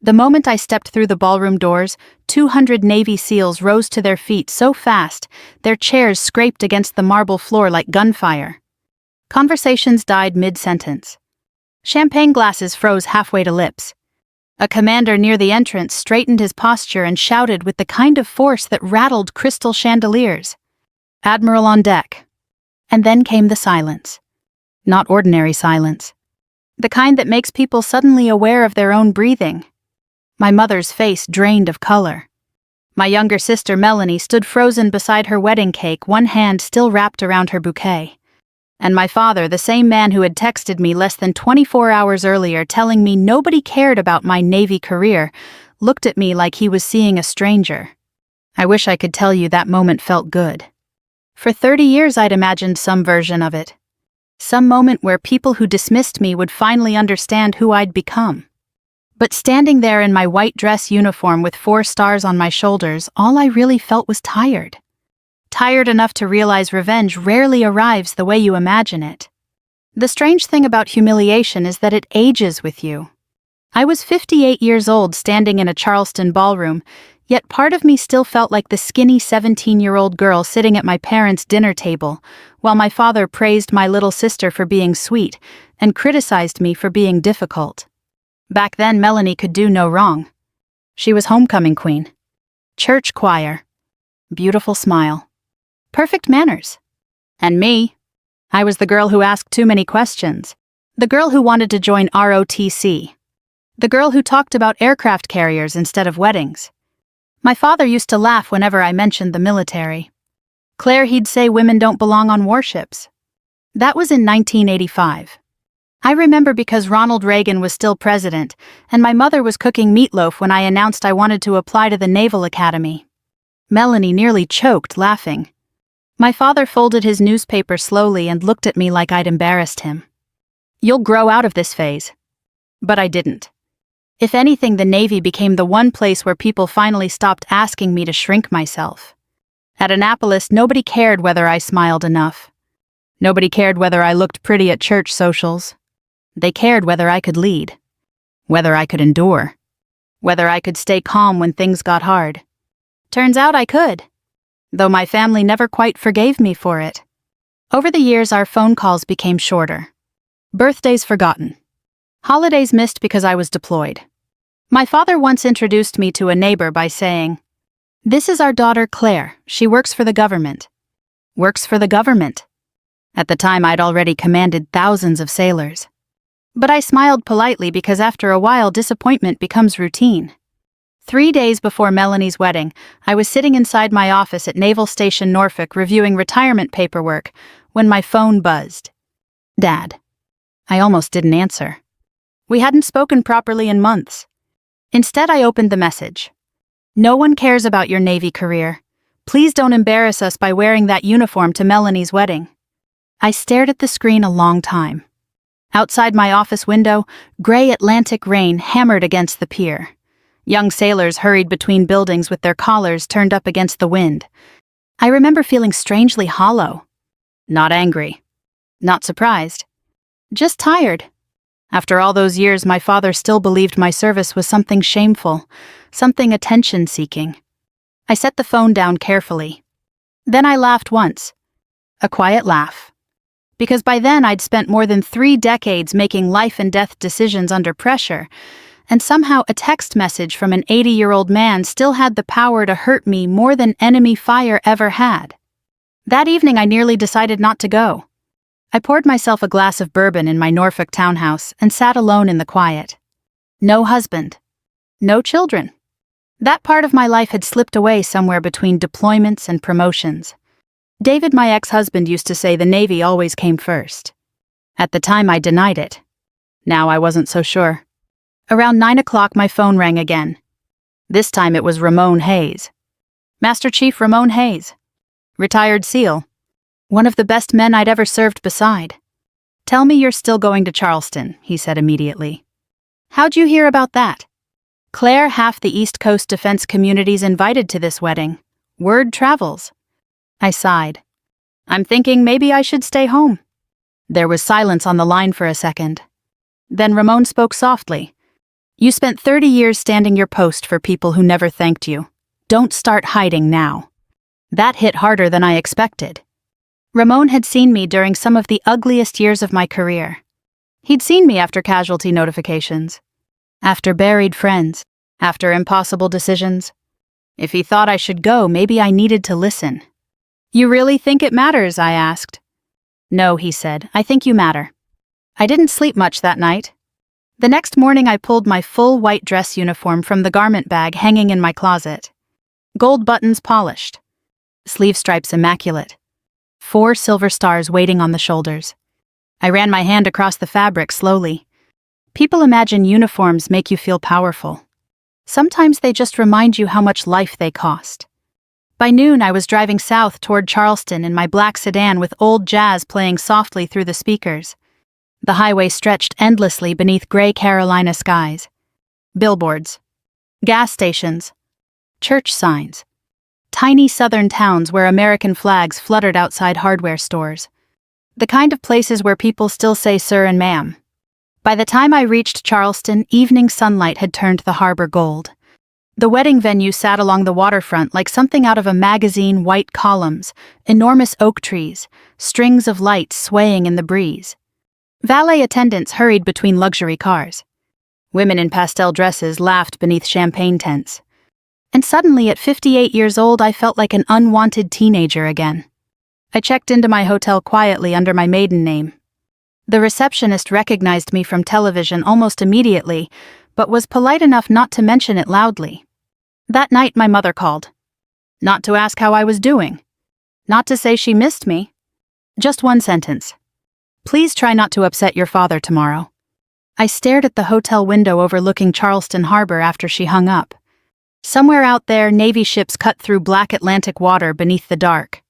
The moment I stepped through the ballroom doors, 200 Navy SEALs rose to their feet so fast, their chairs scraped against the marble floor like gunfire. Conversations died mid-sentence. Champagne glasses froze halfway to lips. A commander near the entrance straightened his posture and shouted with the kind of force that rattled crystal chandeliers. "Admiral on deck." And then came the silence. Not ordinary silence. The kind that makes people suddenly aware of their own breathing. My mother's face drained of color. My younger sister Melanie stood frozen beside her wedding cake, one hand still wrapped around her bouquet. And my father, the same man who had texted me less than 24 hours earlier telling me nobody cared about my Navy career, looked at me like he was seeing a stranger. I wish I could tell you that moment felt good. For 30 years I'd imagined some version of it. Some moment where people who dismissed me would finally understand who I'd become. But standing there in my white dress uniform with 4 stars on my shoulders, all I really felt was tired. Tired enough to realize revenge rarely arrives the way you imagine it. The strange thing about humiliation is that it ages with you. I was 58 years old standing in a Charleston ballroom, yet part of me still felt like the skinny 17-year-old girl sitting at my parents' dinner table, while my father praised my little sister for being sweet and criticized me for being difficult. Back then, Melanie could do no wrong. She was homecoming queen. Church choir. Beautiful smile. Perfect manners. And me? I was the girl who asked too many questions. The girl who wanted to join ROTC. The girl who talked about aircraft carriers instead of weddings. My father used to laugh whenever I mentioned the military. "Claire," he'd say, "women don't belong on warships." That was in 1985. I remember because Ronald Reagan was still president, and my mother was cooking meatloaf when I announced I wanted to apply to the Naval Academy. Melanie nearly choked, laughing. My father folded his newspaper slowly and looked at me like I'd embarrassed him. "You'll grow out of this phase." But I didn't. If anything, the Navy became the one place where people finally stopped asking me to shrink myself. At Annapolis, nobody cared whether I smiled enough. Nobody cared whether I looked pretty at church socials. They cared whether I could lead, whether I could endure, whether I could stay calm when things got hard. Turns out I could, though my family never quite forgave me for it. Over the years, our phone calls became shorter. Birthdays forgotten. Holidays missed because I was deployed. My father once introduced me to a neighbor by saying, "This is our daughter Claire. She works for the government." Works for the government. At the time, I'd already commanded thousands of sailors. But I smiled politely because after a while disappointment becomes routine. 3 days before Melanie's wedding, I was sitting inside my office at Naval Station Norfolk reviewing retirement paperwork when my phone buzzed. "Dad." I almost didn't answer. We hadn't spoken properly in months. Instead, I opened the message. "No one cares about your Navy career. Please don't embarrass us by wearing that uniform to Melanie's wedding." I stared at the screen a long time. Outside my office window, gray Atlantic rain hammered against the pier. Young sailors hurried between buildings with their collars turned up against the wind. I remember feeling strangely hollow. Not angry. Not surprised. Just tired. After all those years, my father still believed my service was something shameful, something attention-seeking. I set the phone down carefully. Then I laughed once. A quiet laugh. Because by then I'd spent more than 3 decades making life-and-death decisions under pressure, and somehow a text message from an 80-year-old man still had the power to hurt me more than enemy fire ever had. That evening I nearly decided not to go. I poured myself a glass of bourbon in my Norfolk townhouse and sat alone in the quiet. No husband. No children. That part of my life had slipped away somewhere between deployments and promotions. David, my ex-husband, used to say the Navy always came first. At the time, I denied it. Now I wasn't so sure. Around 9 o'clock, my phone rang again. This time it was Ramon Hayes. Master Chief Ramon Hayes. Retired SEAL. One of the best men I'd ever served beside. "Tell me you're still going to Charleston," he said immediately. "How'd you hear about that?" "Claire, half the East Coast defense community's invited to this wedding. Word travels." I sighed. "I'm thinking maybe I should stay home." There was silence on the line for a second. Then Ramon spoke softly. You spent 30 years standing your post for people who never thanked you. Don't start hiding now." That hit harder than I expected. Ramon had seen me during some of the ugliest years of my career. He'd seen me after casualty notifications, after buried friends, after impossible decisions. If he thought I should go, maybe I needed to listen. "You really think it matters?" I asked. "No," he said, "I think you matter." I didn't sleep much that night. The next morning I pulled my full white dress uniform from the garment bag hanging in my closet. Gold buttons polished. Sleeve stripes immaculate. 4 silver stars waiting on the shoulders. I ran my hand across the fabric slowly. People imagine uniforms make you feel powerful. Sometimes they just remind you how much life they cost. By noon, I was driving south toward Charleston in my black sedan with old jazz playing softly through the speakers. The highway stretched endlessly beneath gray Carolina skies. Billboards. Gas stations. Church signs. Tiny southern towns where American flags fluttered outside hardware stores. The kind of places where people still say sir and ma'am. By the time I reached Charleston, evening sunlight had turned the harbor gold. The wedding venue sat along the waterfront like something out of a magazine. White columns, enormous oak trees, strings of lights swaying in the breeze. Valet attendants hurried between luxury cars. Women in pastel dresses laughed beneath champagne tents. And suddenly, at 58 years old, I felt like an unwanted teenager again. I checked into my hotel quietly under my maiden name. The receptionist recognized me from television almost immediately, but was polite enough not to mention it loudly. That night my mother called. Not to ask how I was doing. Not to say she missed me. Just one sentence. "Please try not to upset your father tomorrow." I stared at the hotel window overlooking Charleston Harbor after she hung up. Somewhere out there, Navy ships cut through black Atlantic water beneath the dark.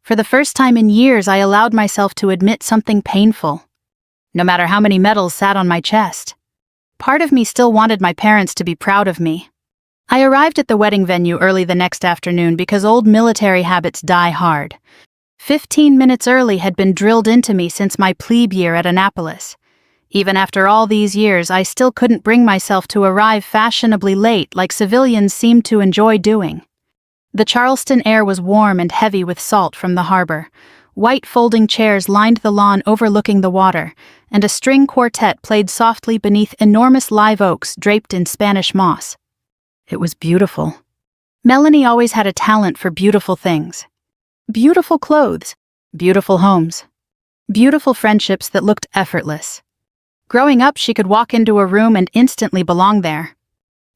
For the first time in years, I allowed myself to admit something painful. No matter how many medals sat on my chest, part of me still wanted my parents to be proud of me. I arrived at the wedding venue early the next afternoon because old military habits die hard. 15 minutes early had been drilled into me since my plebe year at Annapolis. Even after all these years, I still couldn't bring myself to arrive fashionably late like civilians seemed to enjoy doing. The Charleston air was warm and heavy with salt from the harbor. White folding chairs lined the lawn overlooking the water, and a string quartet played softly beneath enormous live oaks draped in Spanish moss. It was beautiful. Melanie always had a talent for beautiful things. Beautiful clothes, beautiful homes, beautiful friendships that looked effortless. Growing up, she could walk into a room and instantly belong there.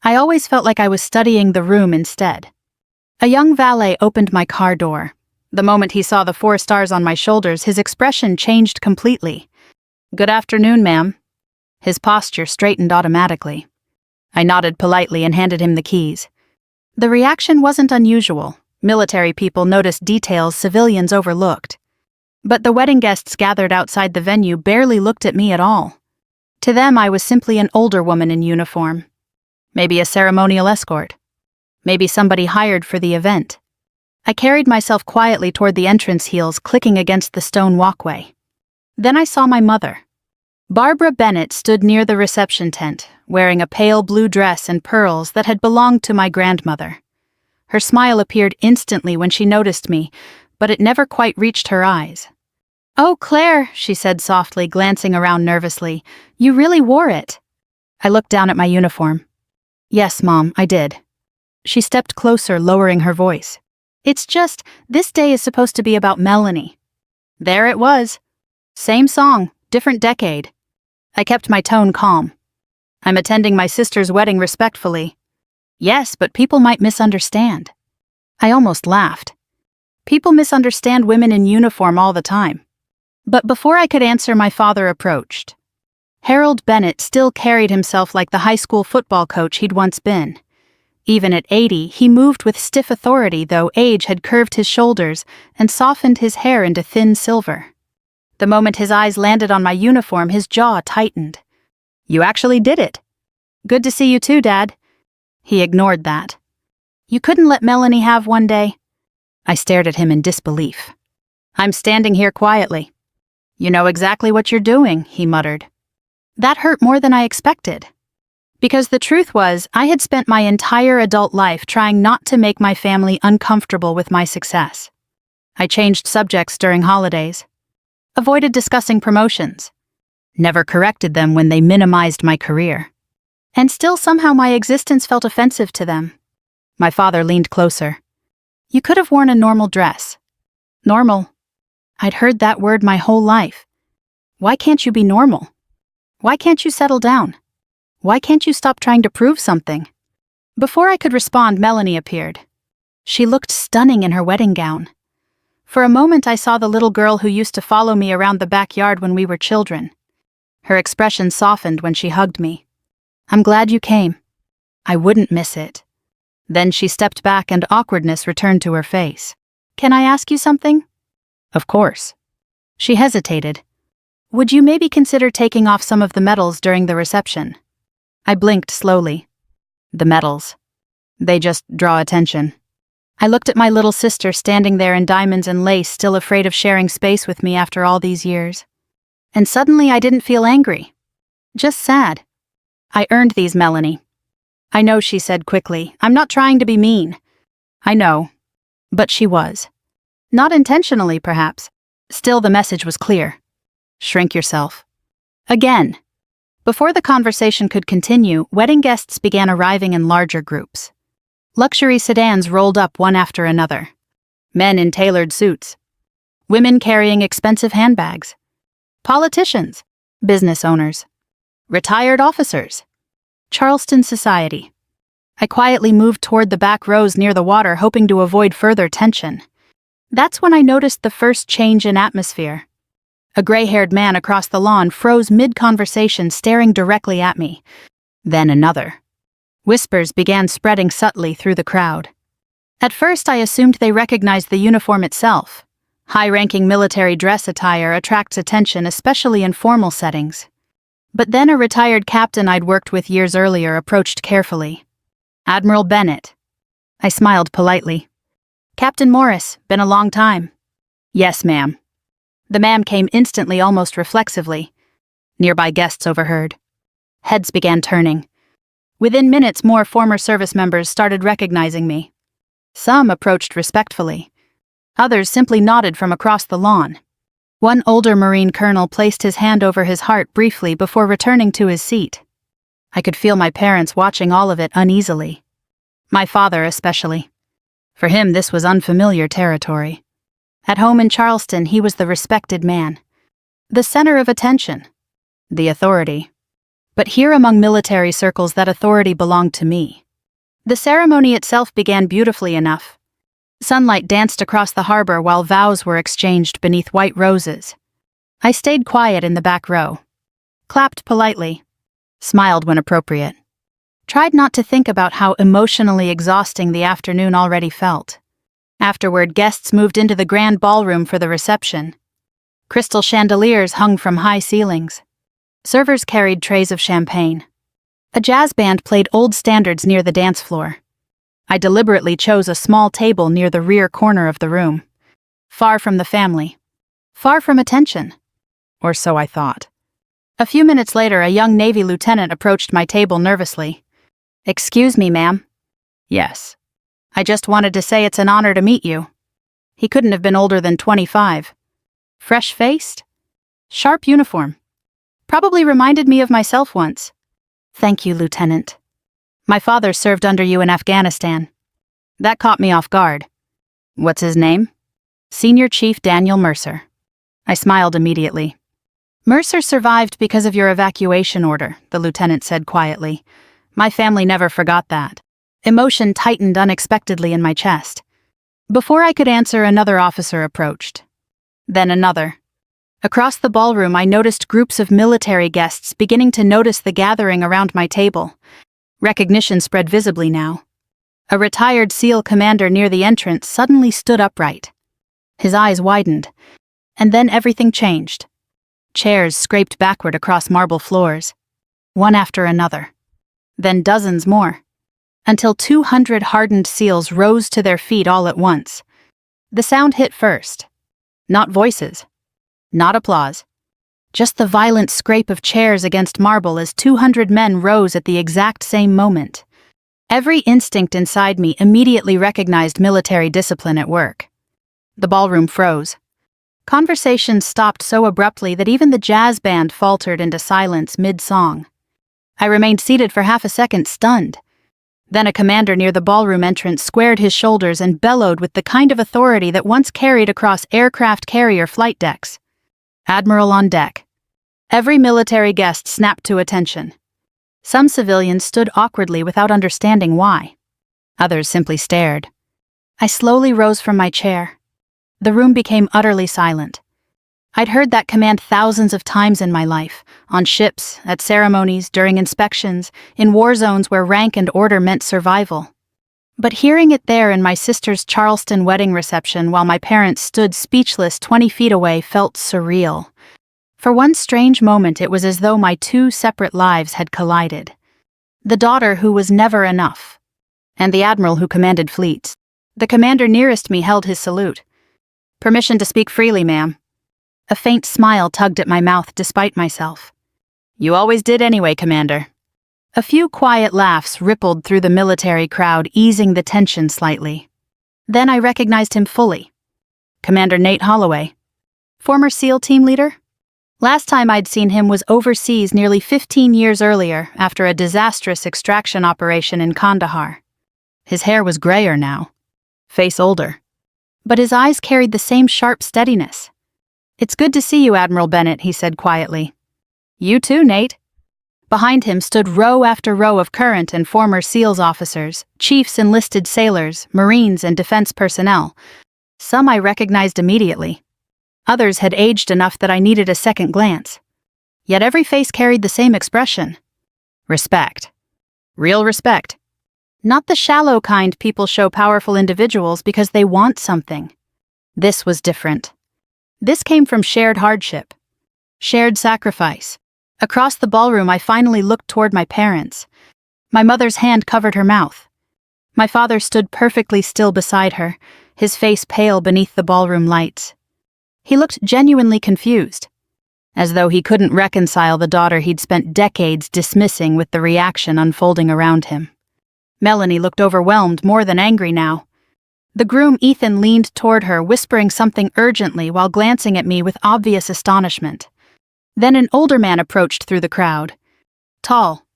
I always felt like I was studying the room instead. A young valet opened my car door. The moment he saw the 4 stars on my shoulders, his expression changed completely. "Good afternoon, ma'am." His posture straightened automatically. I nodded politely and handed him the keys. The reaction wasn't unusual. Military people noticed details civilians overlooked. But the wedding guests gathered outside the venue barely looked at me at all. To them, I was simply an older woman in uniform. Maybe a ceremonial escort. Maybe somebody hired for the event. I carried myself quietly toward the entrance heels, clicking against the stone walkway. Then I saw my mother. Barbara Bennett stood near the reception tent, wearing a pale blue dress and pearls that had belonged to my grandmother. Her smile appeared instantly when she noticed me, but it never quite reached her eyes. "Oh, Claire," she said softly, glancing around nervously, "you really wore it." I looked down at my uniform. "Yes, Mom, I did." She stepped closer, lowering her voice. "It's just, this day is supposed to be about Melanie." There it was. Same song, different decade. I kept my tone calm. "I'm attending my sister's wedding respectfully." "Yes, but people might misunderstand." I almost laughed. People misunderstand women in uniform all the time. But before I could answer, my father approached. Harold Bennett still carried himself like the high school football coach he'd once been. Even at 80, he moved with stiff authority, though age had curved his shoulders and softened his hair into thin silver. The moment his eyes landed on my uniform, his jaw tightened. "You actually did it." "Good to see you too, Dad." He ignored that. "You couldn't let Melanie have one day?" I stared at him in disbelief. "I'm standing here quietly." "You know exactly what you're doing," he muttered. That hurt more than I expected. Because the truth was, I had spent my entire adult life trying not to make my family uncomfortable with my success. I changed subjects during holidays, avoided discussing promotions, never corrected them when they minimized my career. And still somehow my existence felt offensive to them. My father leaned closer. You could have worn a normal dress. Normal. I'd heard that word my whole life. Why can't you be normal? Why can't you settle down? Why can't you stop trying to prove something? Before I could respond, Melanie appeared. She looked stunning in her wedding gown. For a moment I saw the little girl who used to follow me around the backyard when we were children. Her expression softened when she hugged me. I'm glad you came. I wouldn't miss it. Then she stepped back and awkwardness returned to her face. Can I ask you something? Of course. She hesitated. Would you maybe consider taking off some of the medals during the reception? I blinked slowly. The medals. They just draw attention. I looked at my little sister standing there in diamonds and lace, still afraid of sharing space with me after all these years. And suddenly I didn't feel angry. Just sad. I earned these, Melanie. I know, she said quickly. I'm not trying to be mean. I know. But she was. Not intentionally, perhaps. Still, the message was clear. Shrink yourself. Again. Before the conversation could continue, wedding guests began arriving in larger groups. Luxury sedans rolled up one after another. Men in tailored suits. Women carrying expensive handbags. Politicians. Business owners. Retired officers. Charleston society. I quietly moved toward the back rows near the water, hoping to avoid further tension. That's when I noticed the first change in atmosphere. A gray-haired man across the lawn froze mid-conversation, staring directly at me. Then another. Whispers began spreading subtly through the crowd. At first I assumed they recognized the uniform itself. High-ranking military dress attire attracts attention, especially in formal settings. But then a retired captain I'd worked with years earlier approached carefully. Admiral Bennett. I smiled politely. Captain Morris, been a long time. Yes, ma'am. The ma'am came instantly, almost reflexively. Nearby guests overheard. Heads began turning. Within minutes, more former service members started recognizing me. Some approached respectfully. Others simply nodded from across the lawn. One older Marine colonel placed his hand over his heart briefly before returning to his seat. I could feel my parents watching all of it uneasily. My father especially. For him, this was unfamiliar territory. At home in Charleston, he was the respected man. The center of attention. The authority. But here among military circles, that authority belonged to me. The ceremony itself began beautifully enough. Sunlight danced across the harbor while vows were exchanged beneath white roses. I stayed quiet in the back row. Clapped politely. Smiled when appropriate. Tried not to think about how emotionally exhausting the afternoon already felt. Afterward, guests moved into the grand ballroom for the reception. Crystal chandeliers hung from high ceilings. Servers carried trays of champagne. A jazz band played old standards near the dance floor. I deliberately chose a small table near the rear corner of the room. Far from the family. Far from attention. Or so I thought. A few minutes later, a young Navy lieutenant approached my table nervously. Excuse me, ma'am. Yes. I just wanted to say it's an honor to meet you. He couldn't have been older than 25. Fresh-faced? Sharp uniform. Probably reminded me of myself once. Thank you, Lieutenant. My father served under you in Afghanistan. That caught me off guard. What's his name? Senior Chief Daniel Mercer. I smiled immediately. Mercer survived because of your evacuation order, the lieutenant said quietly. My family never forgot that. Emotion tightened unexpectedly in my chest. Before I could answer, another officer approached. Then another. Across the ballroom, I noticed groups of military guests beginning to notice the gathering around my table. Recognition spread visibly now. A retired SEAL commander near the entrance suddenly stood upright. His eyes widened, and then everything changed. Chairs scraped backward across marble floors, one after another. Then dozens more, until 200 hardened SEALs rose to their feet all at once. The sound hit first. Not voices. Not applause. just the violent scrape of chairs against marble as 200 men rose at the exact same moment. Every instinct inside me immediately recognized military discipline at work. The ballroom froze. Conversations stopped so abruptly that even the jazz band faltered into silence mid-song. I remained seated for half a second, stunned. Then a commander near the ballroom entrance squared his shoulders and bellowed with the kind of authority that once carried across aircraft carrier flight decks. "Admiral on deck." Every military guest snapped to attention. Some civilians stood awkwardly without understanding why. Others simply stared. I slowly rose from my chair. The room became utterly silent. I'd heard that command thousands of times in my life, on ships, at ceremonies, during inspections, in war zones where rank and order meant survival. But hearing it there in my sister's Charleston wedding reception while my parents stood speechless 20 feet away felt surreal. For one strange moment it was as though my two separate lives had collided. The daughter who was never enough, and the admiral who commanded fleets. The commander nearest me held his salute. "Permission to speak freely, ma'am." A faint smile tugged at my mouth despite myself. "You always did anyway, Commander." A few quiet laughs rippled through the military crowd, easing the tension slightly. Then I recognized him fully. Commander Nate Holloway. Former SEAL team leader? Last time I'd seen him was overseas nearly 15 years earlier after a disastrous extraction operation in Kandahar. His hair was grayer now, face older. But his eyes carried the same sharp steadiness. "It's good to see you, Admiral Bennett," he said quietly. "You too, Nate." Behind him stood row after row of current and former SEALs officers, chiefs, enlisted sailors, Marines, and defense personnel. Some I recognized immediately. Others had aged enough that I needed a second glance. Yet every face carried the same expression. Respect. Real respect. Not the shallow kind people show powerful individuals because they want something. This was different. This came from shared hardship, shared sacrifice. Across the ballroom, I finally looked toward my parents. My mother's hand covered her mouth. My father stood perfectly still beside her, his face pale beneath the ballroom lights. He looked genuinely confused, as though he couldn't reconcile the daughter he'd spent decades dismissing with the reaction unfolding around him. Melanie looked overwhelmed, more than angry now. The groom Ethan leaned toward her, whispering something urgently while glancing at me with obvious astonishment. Then an older man approached through the crowd. Tall,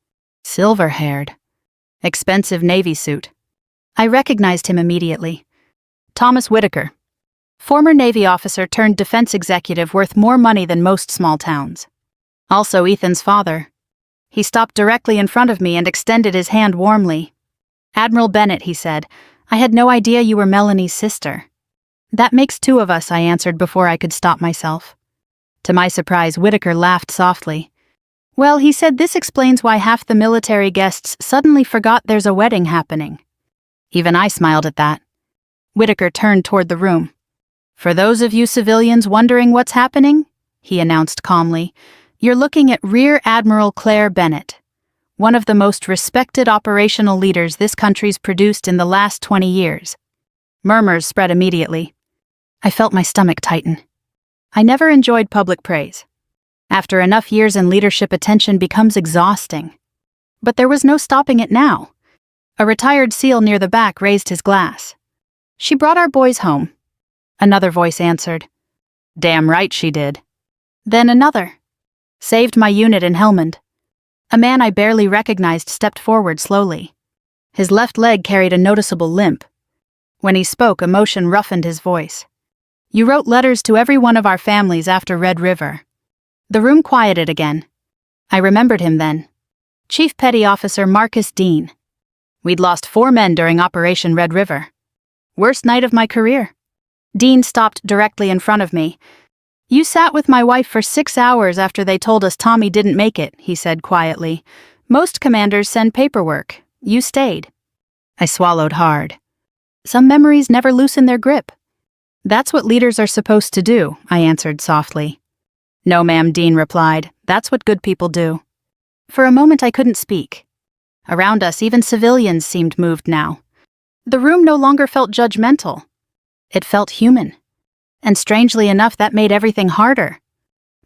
silver-haired, expensive Navy suit. I recognized him immediately. Thomas Whitaker, former Navy officer turned defense executive worth more money than most small towns. Also Ethan's father. He stopped directly in front of me and extended his hand warmly. "Admiral Bennett," he said, "I had no idea you were Melanie's sister." "That makes two of us," I answered before I could stop myself. To my surprise, Whitaker laughed softly. "Well," he said, "this explains why half the military guests suddenly forgot there's a wedding happening." Even I smiled at that. Whitaker turned toward the room. "For those of you civilians wondering what's happening," he announced calmly, "you're looking at Rear Admiral Claire Bennett, one of the most respected operational leaders this country's produced in the last 20 years. Murmurs spread immediately. I felt my stomach tighten. I never enjoyed public praise. After enough years in leadership, attention becomes exhausting. But there was no stopping it now. A retired SEAL near the back raised his glass. "She brought our boys home." Another voice answered. "Damn right she did." Then another. "Saved my unit in Helmand." A man I barely recognized stepped forward slowly. His left leg carried a noticeable limp. When he spoke, emotion roughened his voice. "You wrote letters to every one of our families after Red River." The room quieted again. I remembered him then. Chief Petty Officer Marcus Dean. We'd lost 4 men during Operation Red River. Worst night of my career. Dean stopped directly in front of me. "You sat with my wife for 6 hours after they told us Tommy didn't make it," he said quietly. "Most commanders send paperwork. You stayed." I swallowed hard. Some memories never loosen their grip. "That's what leaders are supposed to do," I answered softly. "No, ma'am," Dean replied. "That's what good people do." For a moment I couldn't speak. Around us, even civilians seemed moved now. The room no longer felt judgmental. It felt human. And strangely enough, that made everything harder.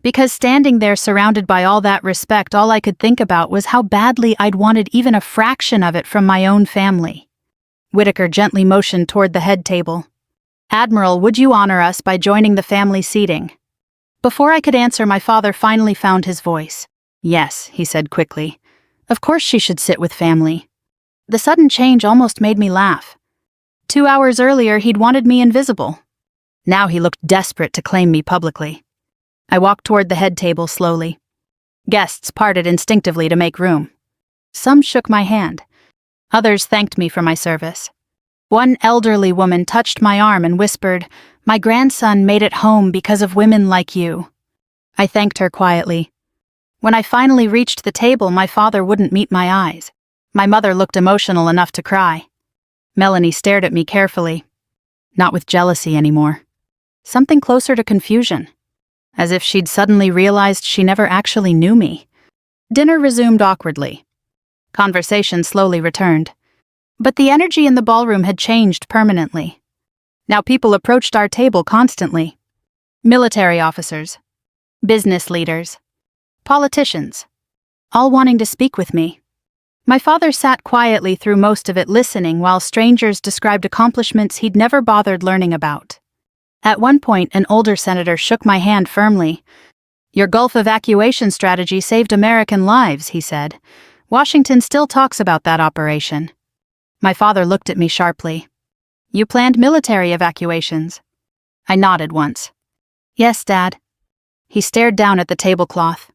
Because standing there surrounded by all that respect, all I could think about was how badly I'd wanted even a fraction of it from my own family. Whitaker gently motioned toward the head table. "Admiral, would you honor us by joining the family seating?" Before I could answer, my father finally found his voice. "Yes," he said quickly. "Of course she should sit with family." The sudden change almost made me laugh. 2 hours earlier, he'd wanted me invisible. Now he looked desperate to claim me publicly. I walked toward the head table slowly. Guests parted instinctively to make room. Some shook my hand. Others thanked me for my service. One elderly woman touched my arm and whispered, "My grandson made it home because of women like you." I thanked her quietly. When I finally reached the table, my father wouldn't meet my eyes. My mother looked emotional enough to cry. Melanie stared at me carefully. Not with jealousy anymore. Something closer to confusion. As if she'd suddenly realized she never actually knew me. Dinner resumed awkwardly. Conversation slowly returned. But the energy in the ballroom had changed permanently. Now people approached our table constantly. Military officers. Business leaders. Politicians. All wanting to speak with me. My father sat quietly through most of it, listening while strangers described accomplishments he'd never bothered learning about. At one point, an older senator shook my hand firmly. "Your Gulf evacuation strategy saved American lives," he said. "Washington still talks about that operation." My father looked at me sharply. "You planned military evacuations?" I nodded once. "Yes, Dad." He stared down at the tablecloth.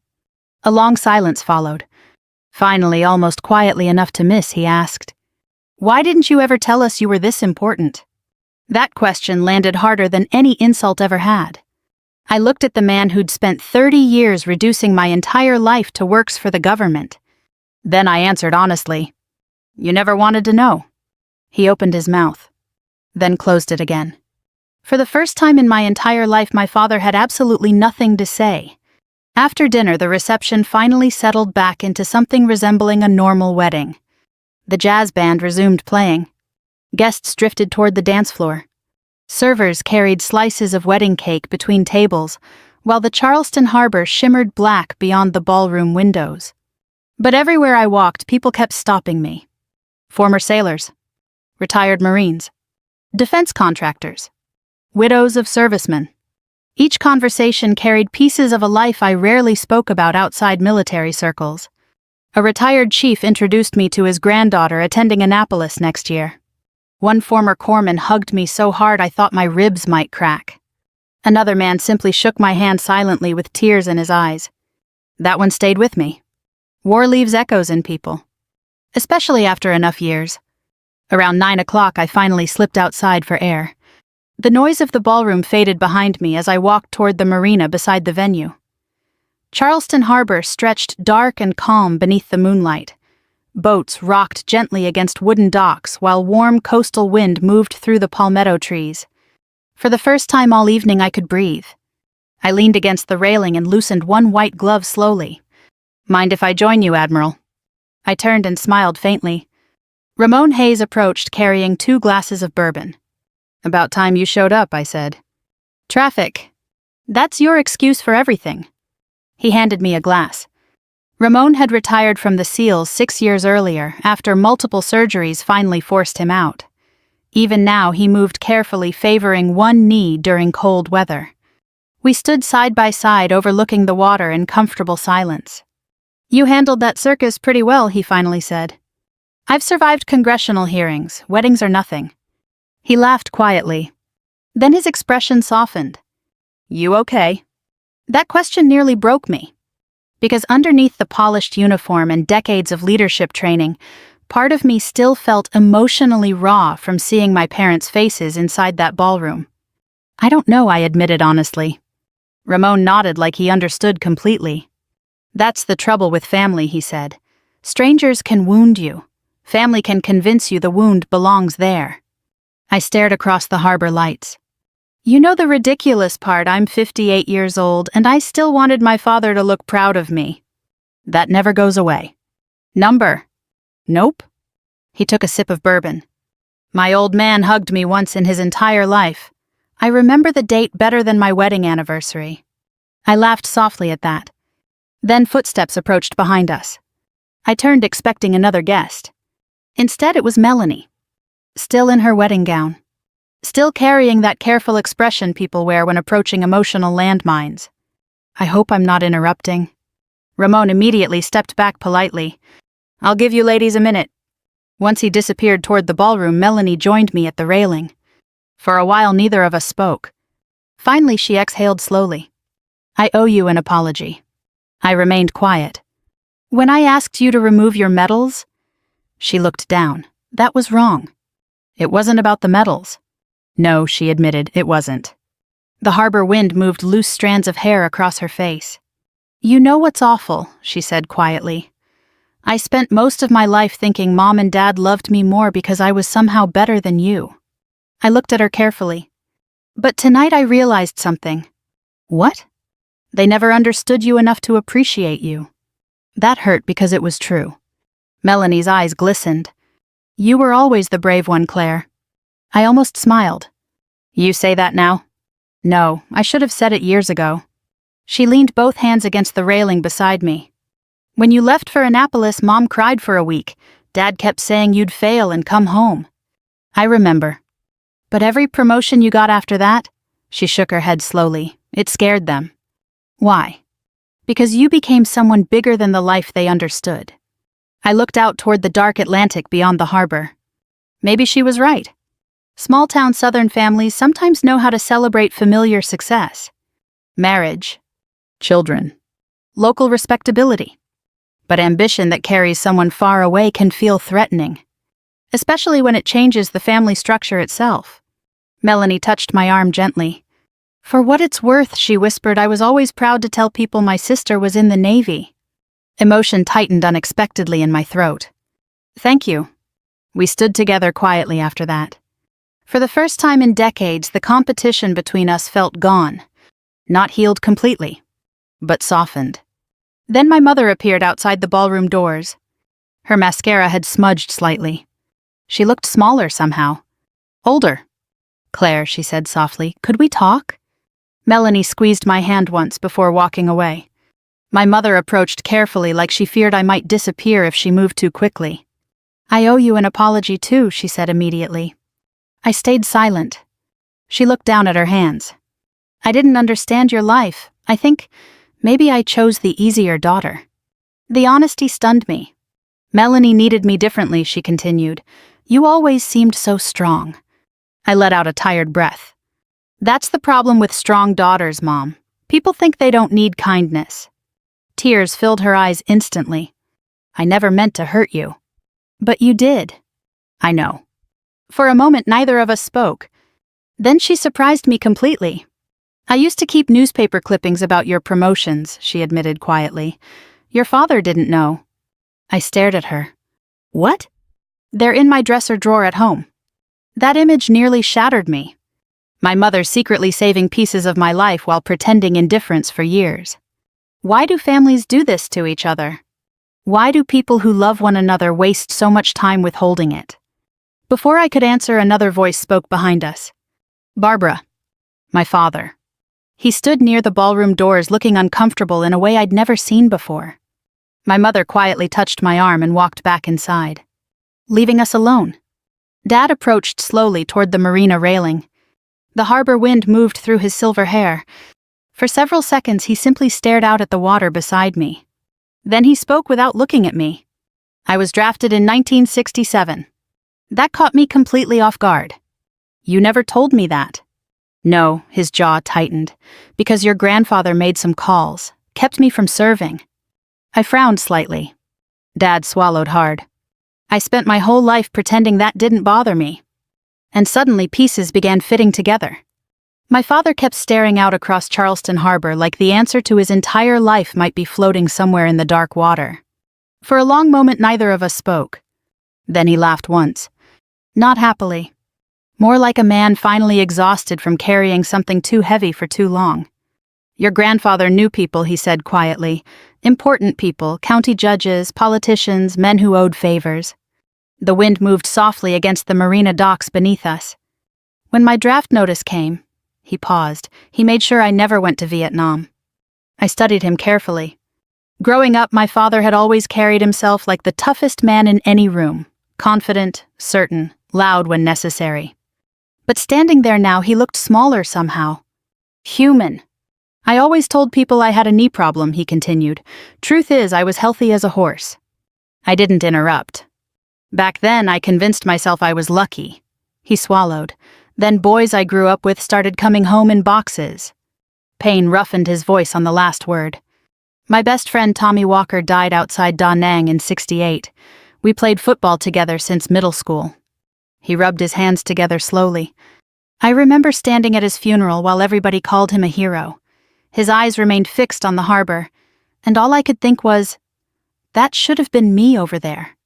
A long silence followed. Finally, almost quietly enough to miss, he asked, "Why didn't you ever tell us you were this important?" That question landed harder than any insult ever had. I looked at the man who'd spent 30 years reducing my entire life to works for the government. Then I answered honestly, "You never wanted to know." He opened his mouth, then closed it again. For the first time in my entire life, my father had absolutely nothing to say. After dinner, the reception finally settled back into something resembling a normal wedding. The jazz band resumed playing. Guests drifted toward the dance floor. Servers carried slices of wedding cake between tables, while the Charleston harbor shimmered black beyond the ballroom windows. But everywhere I walked, people kept stopping me. Former sailors, retired Marines, defense contractors, widows of servicemen. Each conversation carried pieces of a life I rarely spoke about outside military circles. A retired chief introduced me to his granddaughter attending Annapolis next year. One former corpsman hugged me so hard I thought my ribs might crack. Another man simply shook my hand silently with tears in his eyes. That one stayed with me. War leaves echoes in people, especially after enough years. Around 9 o'clock, I finally slipped outside for air. The noise of the ballroom faded behind me as I walked toward the marina beside the venue. Charleston Harbor stretched dark and calm beneath the moonlight. Boats rocked gently against wooden docks while warm coastal wind moved through the palmetto trees. For the first time all evening, I could breathe. I leaned against the railing and loosened one white glove slowly. "Mind if I join you, Admiral?" I turned and smiled faintly. Ramon Hayes approached carrying 2 glasses of bourbon. "About time you showed up," I said. "Traffic. That's your excuse for everything." He handed me a glass. Ramon had retired from the SEALs 6 years earlier after multiple surgeries finally forced him out. Even now, he moved carefully, favoring one knee during cold weather. We stood side by side, overlooking the water in comfortable silence. "You handled that circus pretty well," he finally said. "I've survived congressional hearings. Weddings are nothing." He laughed quietly. Then his expression softened. "You okay?" That question nearly broke me. Because underneath the polished uniform and decades of leadership training, part of me still felt emotionally raw from seeing my parents' faces inside that ballroom. "I don't know," I admitted honestly. Ramon nodded like he understood completely. "That's the trouble with family," he said. "Strangers can wound you. Family can convince you the wound belongs there." I stared across the harbor lights. "You know the ridiculous part, I'm 58 years old, and I still wanted my father to look proud of me. That never goes away." "Number?" "Nope." He took a sip of bourbon. "My old man hugged me once in his entire life. I remember the date better than my wedding anniversary. I laughed softly at that. Then footsteps approached behind us. I turned expecting another guest. Instead, it was Melanie. Still in her wedding gown. Still carrying that careful expression people wear when approaching emotional landmines. I hope I'm not interrupting. Ramon immediately stepped back politely. I'll give you ladies a minute. Once he disappeared toward the ballroom, Melanie joined me at the railing. For a while, neither of us spoke. Finally, she exhaled slowly. I owe you an apology. I remained quiet. When I asked you to remove your medals? She looked down. That was wrong. It wasn't about the medals. No, she admitted, it wasn't. The harbor wind moved loose strands of hair across her face. You know what's awful, she said quietly. I spent most of my life thinking Mom and Dad loved me more because I was somehow better than you. I looked at her carefully. But tonight I realized something. What? They never understood you enough to appreciate you. That hurt because it was true. Melanie's eyes glistened. You were always the brave one, Claire. I almost smiled. You say that now? No, I should have said it years ago. She leaned both hands against the railing beside me. When you left for Annapolis, Mom cried for a week. Dad kept saying you'd fail and come home. I remember. But every promotion you got after that? She shook her head slowly. It scared them. Why? Because you became someone bigger than the life they understood. I looked out toward the dark Atlantic beyond the harbor. Maybe she was right. Small-town Southern families sometimes know how to celebrate familiar success. Marriage. Children. Local respectability. But ambition that carries someone far away can feel threatening. Especially when it changes the family structure itself. Melanie touched my arm gently. For what it's worth, she whispered, I was always proud to tell people my sister was in the Navy. Emotion tightened unexpectedly in my throat. Thank you. We stood together quietly after that. For the first time in decades, the competition between us felt gone. Not healed completely, but softened. Then my mother appeared outside the ballroom doors. Her mascara had smudged slightly. She looked smaller somehow. Older. Claire, she said softly, could we talk? Melanie squeezed my hand once before walking away. My mother approached carefully like she feared I might disappear if she moved too quickly. I owe you an apology too, she said immediately. I stayed silent. She looked down at her hands. I didn't understand your life. I think maybe I chose the easier daughter. The honesty stunned me. Melanie needed me differently, she continued. You always seemed so strong. I let out a tired breath. That's the problem with strong daughters, Mom. People think they don't need kindness. Tears filled her eyes instantly. I never meant to hurt you. But you did. I know. For a moment, neither of us spoke. Then she surprised me completely. I used to keep newspaper clippings about your promotions, she admitted quietly. Your father didn't know. I stared at her. What? They're in my dresser drawer at home. That image nearly shattered me. My mother secretly saving pieces of my life while pretending indifference for years. Why do families do this to each other? Why do people who love one another waste so much time withholding it? Before I could answer, another voice spoke behind us. Barbara. My father. He stood near the ballroom doors looking uncomfortable in a way I'd never seen before. My mother quietly touched my arm and walked back inside, leaving us alone. Dad approached slowly toward the marina railing. The harbor wind moved through his silver hair. For several seconds he simply stared out at the water beside me. Then he spoke without looking at me. I was drafted in 1967. That caught me completely off guard. You never told me that. No, his jaw tightened, because your grandfather made some calls, kept me from serving. I frowned slightly. Dad swallowed hard. I spent my whole life pretending that didn't bother me. And suddenly pieces began fitting together. My father kept staring out across Charleston Harbor like the answer to his entire life might be floating somewhere in the dark water. For a long moment neither of us spoke. Then he laughed once. Not happily. More like a man finally exhausted from carrying something too heavy for too long. Your grandfather knew people, he said quietly. Important people, county judges, politicians, men who owed favors. The wind moved softly against the marina docks beneath us. When my draft notice came, he paused. He made sure I never went to Vietnam. I studied him carefully. Growing up, my father had always carried himself like the toughest man in any room, confident, certain, loud when necessary. But standing there now, he looked smaller somehow. Human. I always told people I had a knee problem, he continued. Truth is, I was healthy as a horse. I didn't interrupt. Back then, I convinced myself I was lucky. He swallowed. Then boys I grew up with started coming home in boxes. Pain roughened his voice on the last word. My best friend Tommy Walker died outside Da Nang in '68. We played football together since middle school. He rubbed his hands together slowly. I remember standing at his funeral while everybody called him a hero. His eyes remained fixed on the harbor, and all I could think was, that should have been me over there.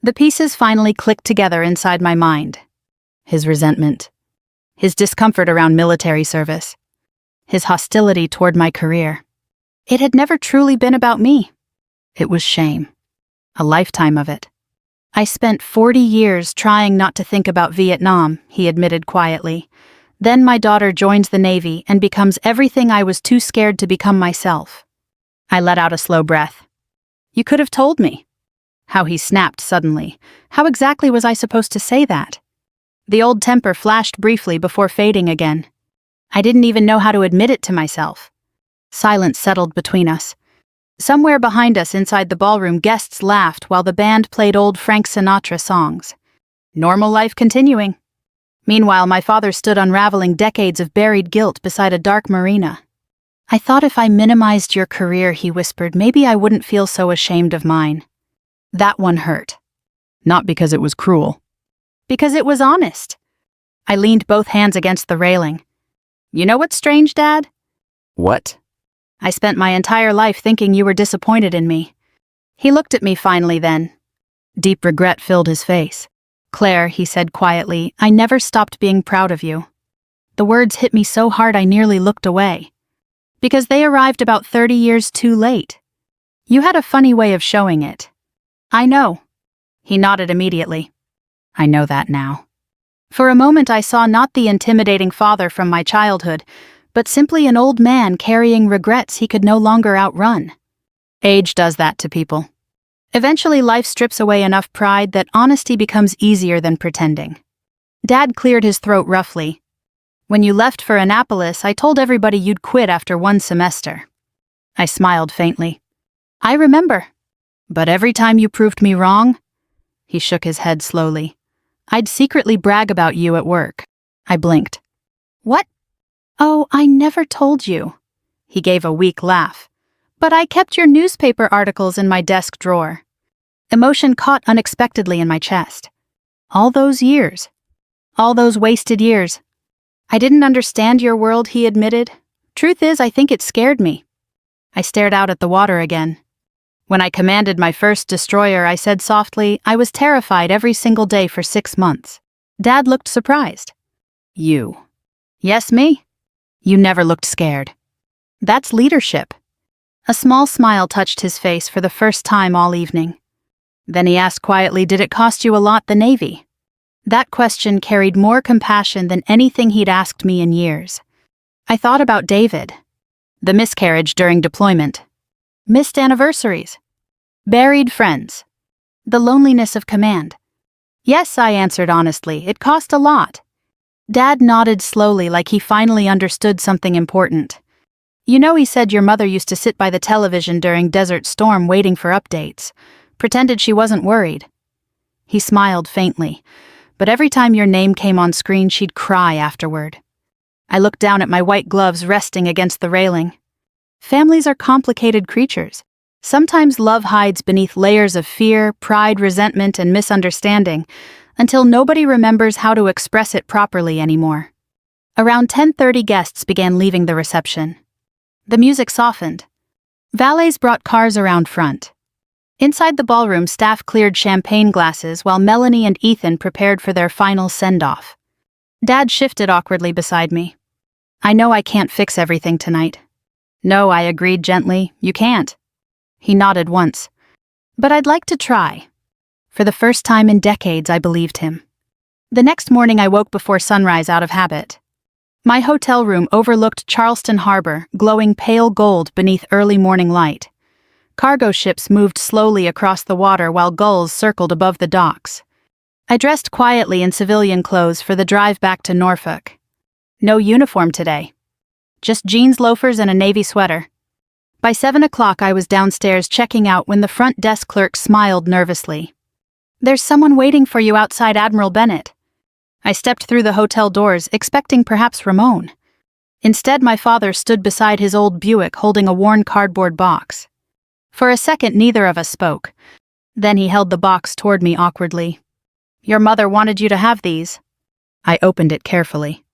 The pieces finally clicked together inside my mind. His resentment. His discomfort around military service. His hostility toward my career. It had never truly been about me. It was shame. A lifetime of it. I spent 40 years trying not to think about Vietnam, he admitted quietly. Then my daughter joins the Navy and becomes everything I was too scared to become myself. I let out a slow breath. You could have told me. How he snapped suddenly. How exactly was I supposed to say that? The old temper flashed briefly before fading again. I didn't even know how to admit it to myself. Silence settled between us. Somewhere behind us inside the ballroom, guests laughed while the band played old Frank Sinatra songs. Normal life continuing. Meanwhile, my father stood unraveling decades of buried guilt beside a dark marina. I thought if I minimized your career, he whispered, maybe I wouldn't feel so ashamed of mine. That one hurt. Not because it was cruel. Because it was honest. I leaned both hands against the railing. You know what's strange, Dad? What? I spent my entire life thinking you were disappointed in me. He looked at me finally then. Deep regret filled his face. Claire, he said quietly, I never stopped being proud of you. The words hit me so hard I nearly looked away. Because they arrived about 30 years too late. You had a funny way of showing it. I know. He nodded immediately. I know that now. For a moment I saw not the intimidating father from my childhood, but simply an old man carrying regrets he could no longer outrun. Age does that to people. Eventually life strips away enough pride that honesty becomes easier than pretending. Dad cleared his throat roughly. When you left for Annapolis, I told everybody you'd quit after one semester. I smiled faintly. I remember. But every time you proved me wrong, he shook his head slowly, I'd secretly brag about you at work. I blinked. What? Oh, I never told you. He gave a weak laugh. But I kept your newspaper articles in my desk drawer. Emotion caught unexpectedly in my chest. All those years. All those wasted years. I didn't understand your world, he admitted. Truth is, I think it scared me. I stared out at the water again. When I commanded my first destroyer, I said softly, I was terrified every single day for 6 months. Dad looked surprised. You. Yes, me? You never looked scared. That's leadership. A small smile touched his face for the first time all evening. Then he asked quietly, did it cost you a lot, the Navy? That question carried more compassion than anything he'd asked me in years. I thought about David. The miscarriage during deployment. Missed anniversaries. Buried friends. The loneliness of command. Yes, I answered honestly, it cost a lot. Dad nodded slowly like he finally understood something important. You know, he said your mother used to sit by the television during Desert Storm waiting for updates. Pretended she wasn't worried. He smiled faintly, but every time your name came on screen, she'd cry afterward. I looked down at my white gloves resting against the railing. Families are complicated creatures. Sometimes love hides beneath layers of fear, pride, resentment, and misunderstanding, until nobody remembers how to express it properly anymore. Around 10:30, guests began leaving the reception. The music softened. Valets brought cars around front. Inside the ballroom, staff cleared champagne glasses while Melanie and Ethan prepared for their final send-off. Dad shifted awkwardly beside me. I know I can't fix everything tonight. No, I agreed gently, you can't. He nodded once. But I'd like to try. For the first time in decades, I believed him. The next morning I woke before sunrise out of habit. My hotel room overlooked Charleston Harbor, glowing pale gold beneath early morning light. Cargo ships moved slowly across the water while gulls circled above the docks. I dressed quietly in civilian clothes for the drive back to Norfolk. No uniform today. Just jeans, loafers, and a navy sweater. By 7 o'clock I was downstairs checking out when the front desk clerk smiled nervously. "There's someone waiting for you outside, Admiral Bennett." I stepped through the hotel doors, expecting perhaps Ramon. Instead, my father stood beside his old Buick holding a worn cardboard box. For a second, neither of us spoke. Then he held the box toward me awkwardly. "Your mother wanted you to have these." I opened it carefully.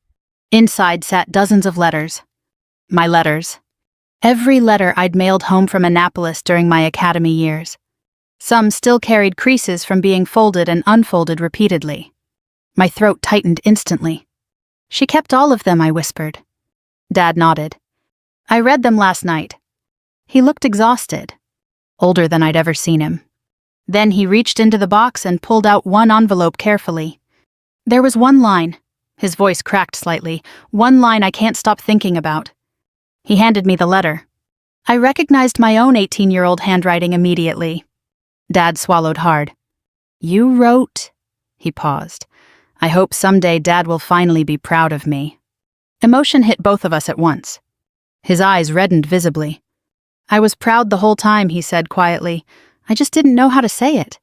Inside sat dozens of letters. My letters. Every letter I'd mailed home from Annapolis during my academy years. Some still carried creases from being folded and unfolded repeatedly. My throat tightened instantly. "She kept all of them," I whispered. Dad nodded. "I read them last night." He looked exhausted, older than I'd ever seen him. Then he reached into the box and pulled out one envelope carefully. There was one line. His voice cracked slightly. One line I can't stop thinking about. He handed me the letter. I recognized my own 18-year-old handwriting immediately. Dad swallowed hard. "You wrote..." He paused. "I hope someday Dad will finally be proud of me." Emotion hit both of us at once. His eyes reddened visibly. "I was proud the whole time," he said quietly. "I just didn't know how to say it."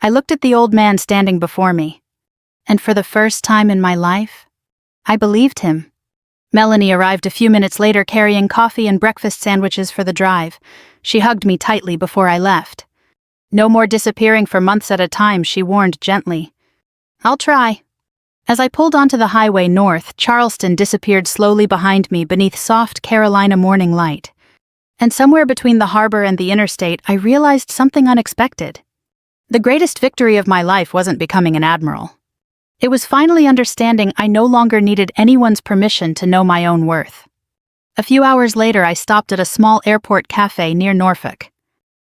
I looked at the old man standing before me. And for the first time in my life, I believed him. Melanie arrived a few minutes later carrying coffee and breakfast sandwiches for the drive. She hugged me tightly before I left. "No more disappearing for months at a time," she warned gently. "I'll try." As I pulled onto the highway north, Charleston disappeared slowly behind me beneath soft Carolina morning light. And somewhere between the harbor and the interstate, I realized something unexpected. The greatest victory of my life wasn't becoming an admiral. It was finally understanding I no longer needed anyone's permission to know my own worth. A few hours later, I stopped at a small airport cafe near Norfolk.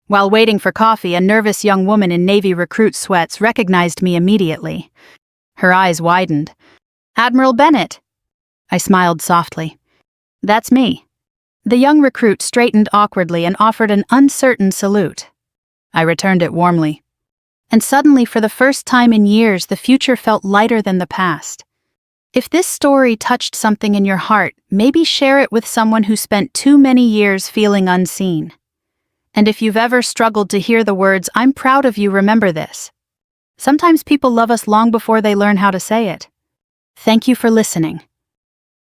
While waiting for coffee, a nervous young woman in Navy recruit sweats recognized me immediately. Her eyes widened. "Admiral Bennett." I smiled softly. "That's me." The young recruit straightened awkwardly and offered an uncertain salute. I returned it warmly. And suddenly, for the first time in years, the future felt lighter than the past. If this story touched something in your heart, maybe share it with someone who spent too many years feeling unseen. And if you've ever struggled to hear the words, "I'm proud of you," remember this. Sometimes people love us long before they learn how to say it. Thank you for listening.